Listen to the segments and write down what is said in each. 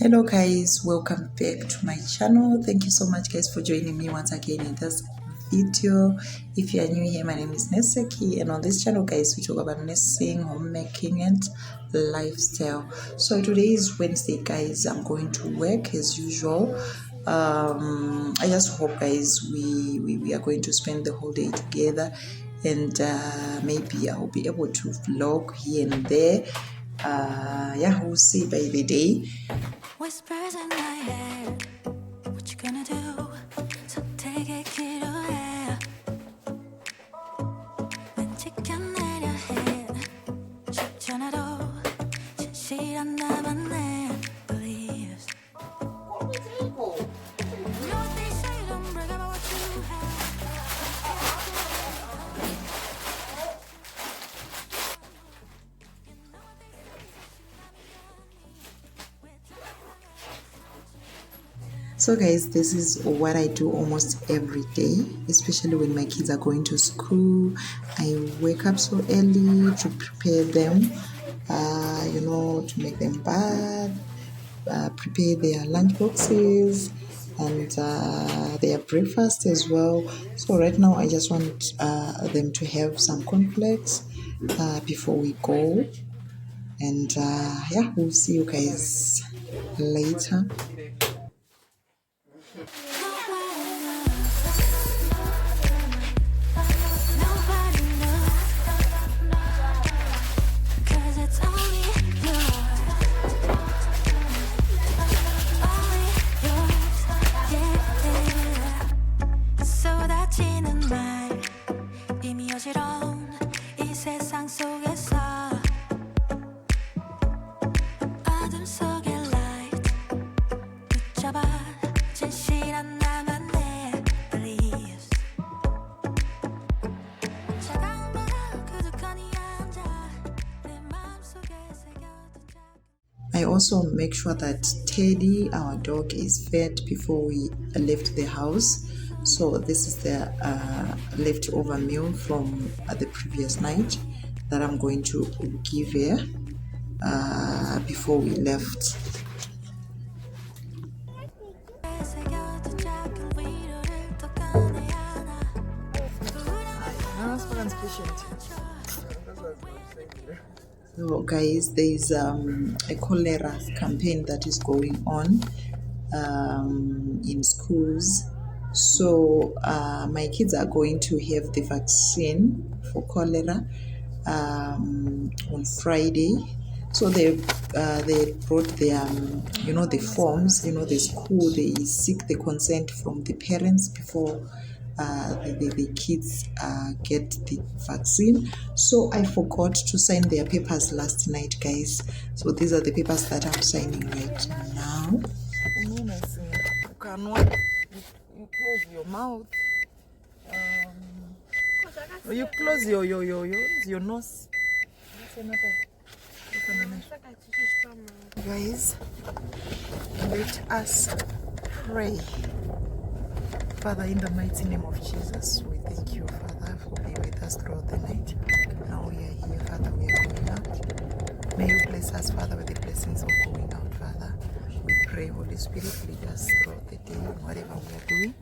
Hello guys, welcome back to my channel. Thank you so much guys for joining me once again in this video. If you are new here, my name is Seky, and on this channel guys we talk about nursing, homemaking and lifestyle. So today is Wednesday guys. I'm going to work as usual. I just hope guys we are going to spend the whole day together, and maybe I'll be able to vlog here and there. Yeah, we'll see by the day. Whispers in my head, what you gonna do? So take it, kiddo, yeah. 왠지 껴내려 해. 쉽지 않아도 진실한 나만 내 believes. You know what they say, don't brag about what you have. So guys, this is what I do almost every day, especially when my kids are going to school. I wake up so early to prepare them, to make them bath, prepare their lunch boxes and their breakfast as well. So right now I just want them to have some cornflakes before we go, and yeah, we'll see you guys later. I also make sure that Teddy, our dog, is fed before we left the house. So this is the leftover meal from the previous night that I'm going to give her before we left. So guys, there's a cholera campaign that is going on in schools. So my kids are going to have the vaccine for cholera on Friday. So they brought their the forms. The school, they seek the consent from the parents before the kids get the vaccine. So I forgot to sign their papers last night guys, so these are the papers that I'm signing right now. You close your mouth, you close your nose. Guys, let us pray. Father, in the mighty name of Jesus, we thank you, Father, for being with us throughout the night. Now we are here, Father, we are going out. May you bless us, Father, with the blessings of going out, Father. We pray, Holy Spirit, lead us throughout the day in whatever we are doing.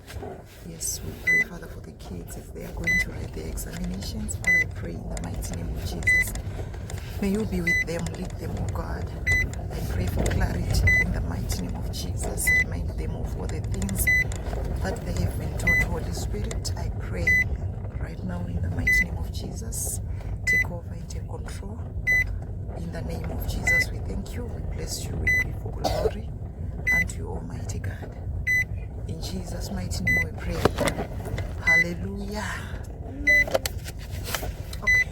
Yes, we pray, Father, for the kids if they are going to write their examinations. Father, I pray in the mighty name of Jesus. May you be with them, lead them, oh God. I pray for clarity in the mighty name of Jesus. Remind them of all the things that they have been taught. Holy Spirit, I pray right now in the mighty name of Jesus. Take over and take control. In the name of Jesus, we thank you, we bless you, we give for glory unto you, Almighty God. In Jesus' mighty name we pray. Hallelujah. Okay,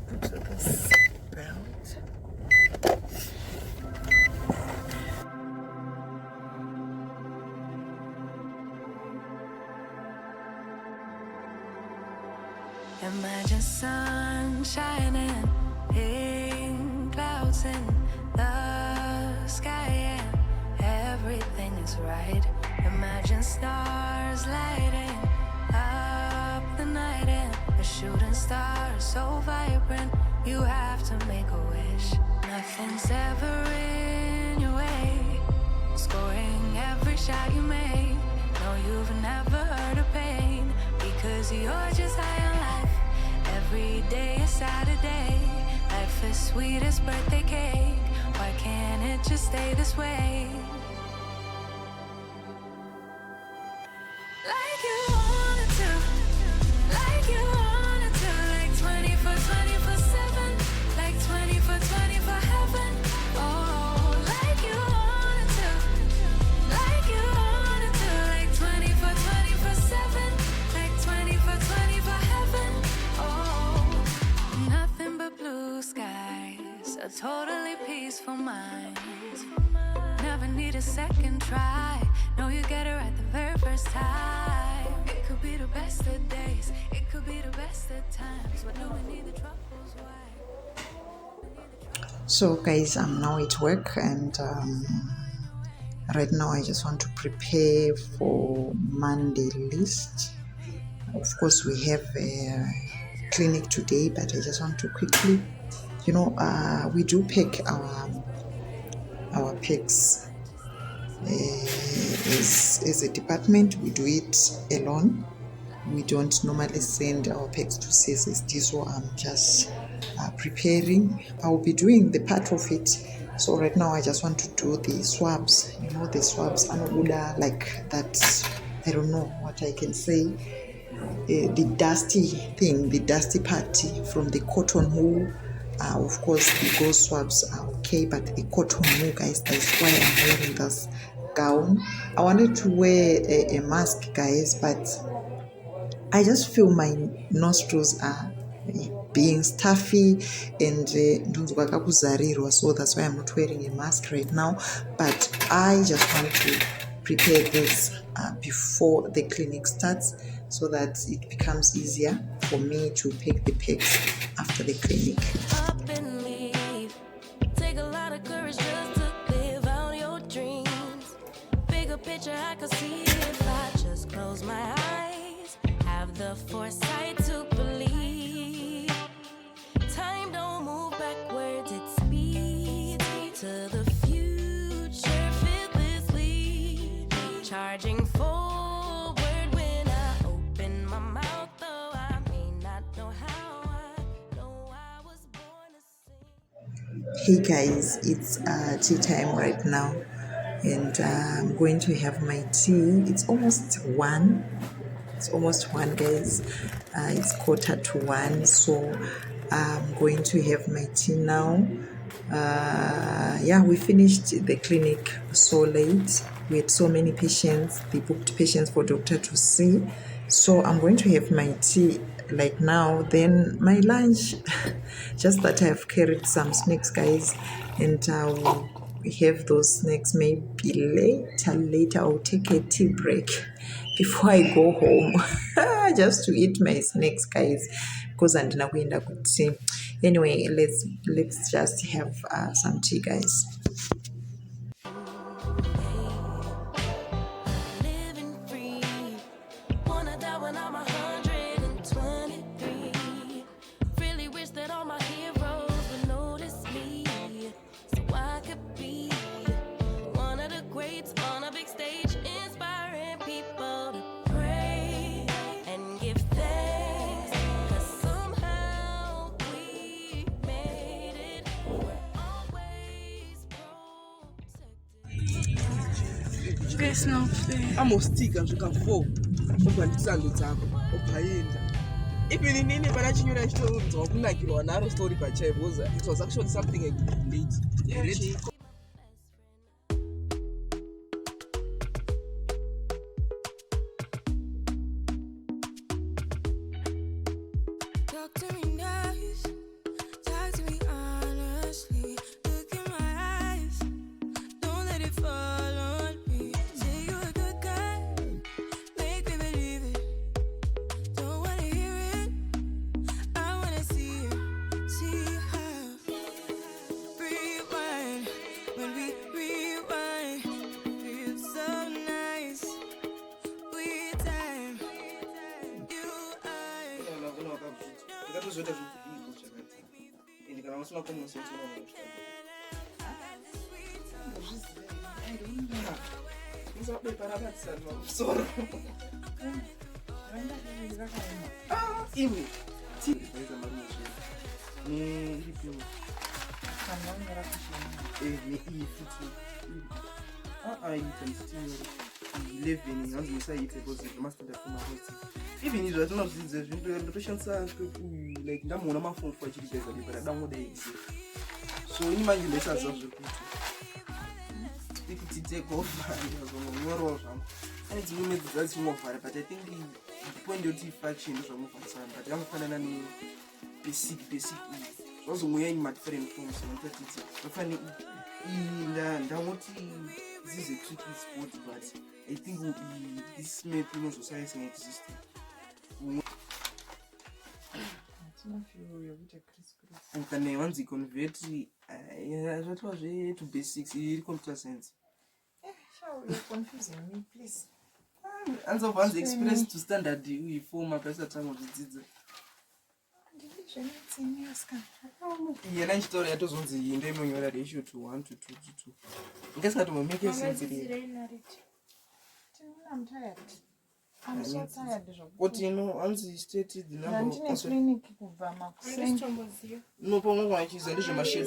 put this belt. Imagine sun shining, pink clouds in the sky, and everything is right. Imagine stars lighting up the night, and a shooting star so vibrant, you have to make a wish. Nothing's ever in your way, scoring every shot you make. No, you've never heard of pain, because you're just high on life. Every day is Saturday. Life is sweet as birthday cake. Why can't it just stay this way? Like you wanted to, like you wanted to, like 24/7, like 24/24 heaven. Oh, like you wanted to, like you wanted to, like 24/7, like 24/24 heaven. Oh, nothing but blue skies, a totally peaceful mind. Never need a second try. No, you get it right the very first time. It could be the best of days, it could be the best of times. What do we need the troubles? Why? So guys, I'm now at work, and right now I just want to prepare for Monday list. Of course, we have a clinic today, but I just want to quickly, we do pack our packs. As a department, we do it alone. We don't normally send our packs to CSSD, so I'm just preparing. I'll be doing the part of it. So right now I just want to do the swabs, the swabs, like that. I don't know what I can say. The dusty thing, the dusty part from the cotton wool. Of course, the gauze swabs are okay, but the cotton wool, guys, that's why I'm wearing this gown. I wanted to wear a mask, guys, but I just feel my nostrils are being stuffy and so that's why I'm not wearing a mask right now. But I just want to prepare this before the clinic starts, so that it becomes easier for me to pick the picks after the clinic. Up and leave. Take a lot of courage just to live out your dreams. Bigger picture, I can see if I just close my eyes. Have the foresight to believe. Time don't move backwards, it speeds to the future fearlessly. Charging forward when I open my mouth, though I may not know how. I know I was born to sing. Hey guys, it's tea time right now, and I'm going to have my tea. It's almost 1. It's almost 1, guys. It's 1:15, so I'm going to have my tea now. We finished the clinic so late. We had so many patients. They booked patients for doctor to see. So I'm going to have my tea like now. Then my lunch, just that I've carried some snacks, guys, and I'll have those snacks maybe later. I'll take a tea break before I go home just to eat my snacks, guys, because andina kuenda kuti. Anyway, let's just have some tea, guys. Living free. Wanna die when I'm 123. Really wish that all my heroes would notice me, so I could be one of the greats on a big stage, inspiring people to pray and give thanks. 'Cause somehow we made it. We're always protected. Guys, now amostika svika 4 obva nditsando dzako obvaenda even inini pana chinyora chitoudzawa kunakirwa naro story pachai, because it was actually something I could relate. Talk to me nice, talk to me honestly. Look in my eyes, don't let it fall on me. Say you're a good guy, make me believe it. Don't wanna hear it, I wanna see it. See how. Rewind, when we rewind, feels so nice. We time, you, I. Ikatozoita zvokudiko zvakati ende kana usina common sense unazvita Uzabeparabatsana musoro. Iwe. Tiza marume. Ni hipi. Ni ifiti. Times 11 hanzi musaite because must be from house. Even if it's not this the patient like ndamona mafunfu achiribeza libera damode. So imagine this as of if it take over and it's women that's more but I think the point of the faction is more concerned but I'm finally basic also we are in my different forms and I find it and I want this is a tricky sport but I think this may be society exist. And then once you convert that was to basics computer science. You're confusing me, please. And so once express to standard we form a better time of the yeah, nice story. I just want to in the ratio to 1 to 2 to 2. I guess that will make sense. I'm tired. I'm so tired. What you know, once you stated the number of no problem, why she's a little machine.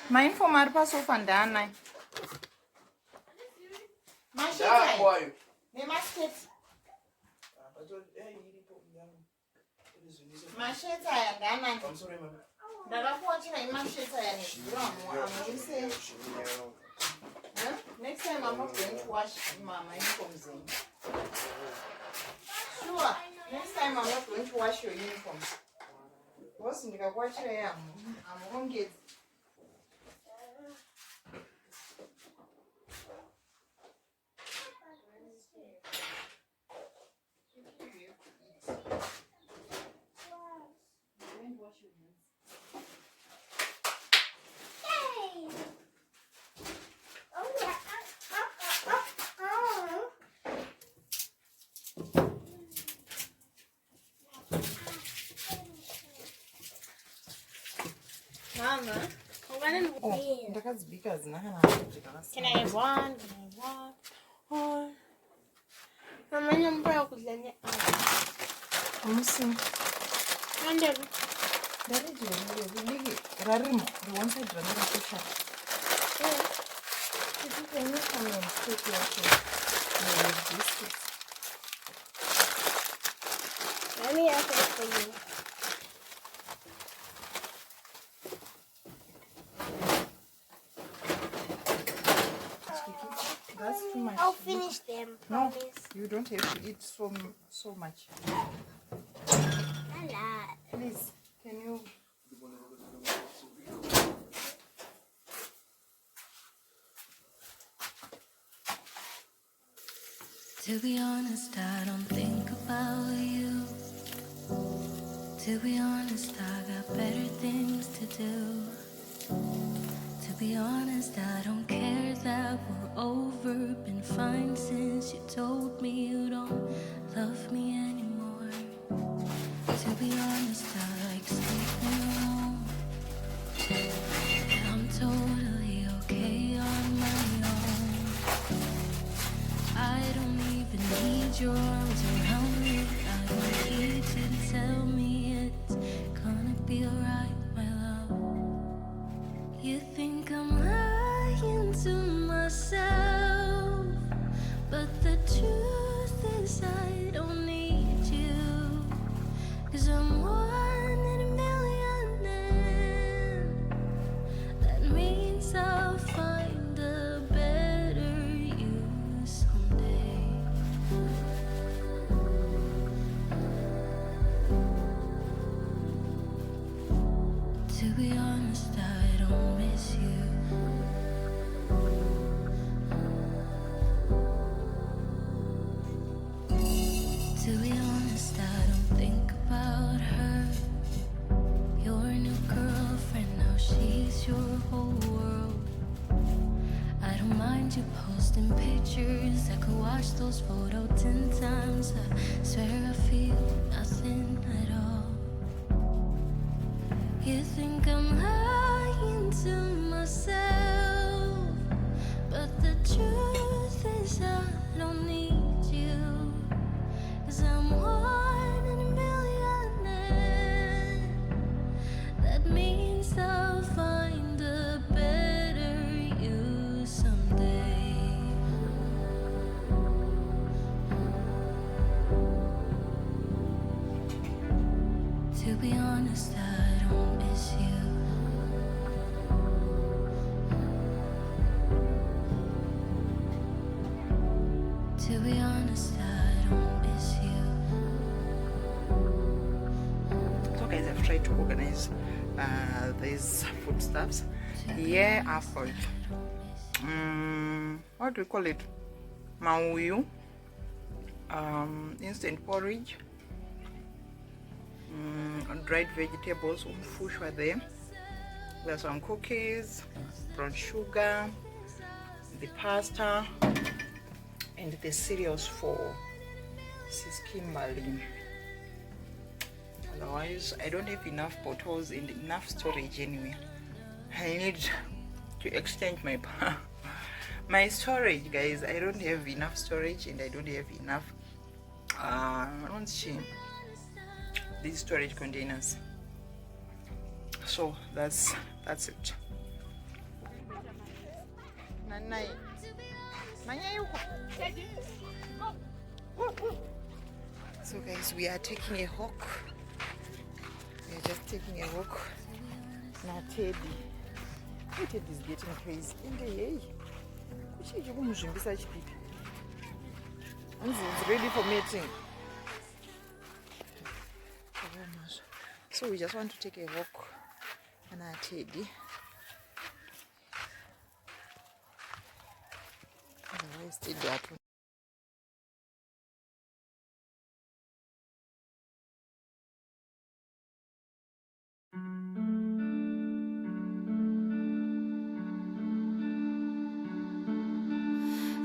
My informer pass off and down. Yeah, boy. They must get my shades. I'm sorry, ma'am. I'm watching my shades. Next time I'm not going to wash my uniforms in. Sure. Next time I'm not going to wash your uniforms. What's in the watch I am? I'm going to get. Mama, Can I have one? Oh, Mama, I'm broke. I'm seeing. And Rarimo, the one side running a picture. Can you come and take your biscuits? let me ask it for you. That's too much. I'll finish them. No, Promise. you don't have to eat so much. Please, can you? To be honest, I don't think about you. To be honest, I got better things to do. To be honest, I don't care that we're over. Been fine since you told me you don't love me anymore. To be honest, I like sleeping alone. And I'm totally okay on my own. I don't even need your arms around me. I don't need you to tell me it's gonna be alright, my love. You think I'm lying to myself, but the truth is I don't need you. 'Cause I'm one in a million and that means I'll find a better you someday. To be honest, I don't miss you. To be honest, I don't think about her. Your new girlfriend, now she's your whole world. I don't mind you posting pictures. I could watch those photos 10 times. I swear I feel nothing at all. You think I'm lying to myself, but the truth is I don't need you, 'cause I'm one in a million, and that means I'll find a better you someday. To be honest, I don't miss you. To be honest, I don't miss you. So guys, I've tried to organize these foodstuffs. Here I've got what do we call it? Mauyu, instant porridge, dried vegetables, umfushwa there. There's some cookies, brown sugar, the pasta, and the cereals for Seky. Otherwise, I don't have enough bottles and enough storage anyway. I need to extend my my storage, guys. I don't have enough storage, and I don't have enough these storage containers. So that's it. So guys, we are taking a walk. We are just taking a walk. Now Teddy is getting crazy. And hey, he's ready for mating. So we just want to take a walk. And Teddy. Otherwise, Teddy at home.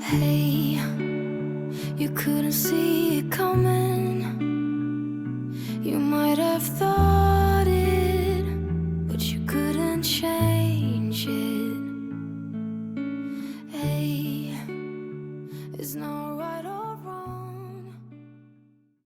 Hey, you couldn't see it coming.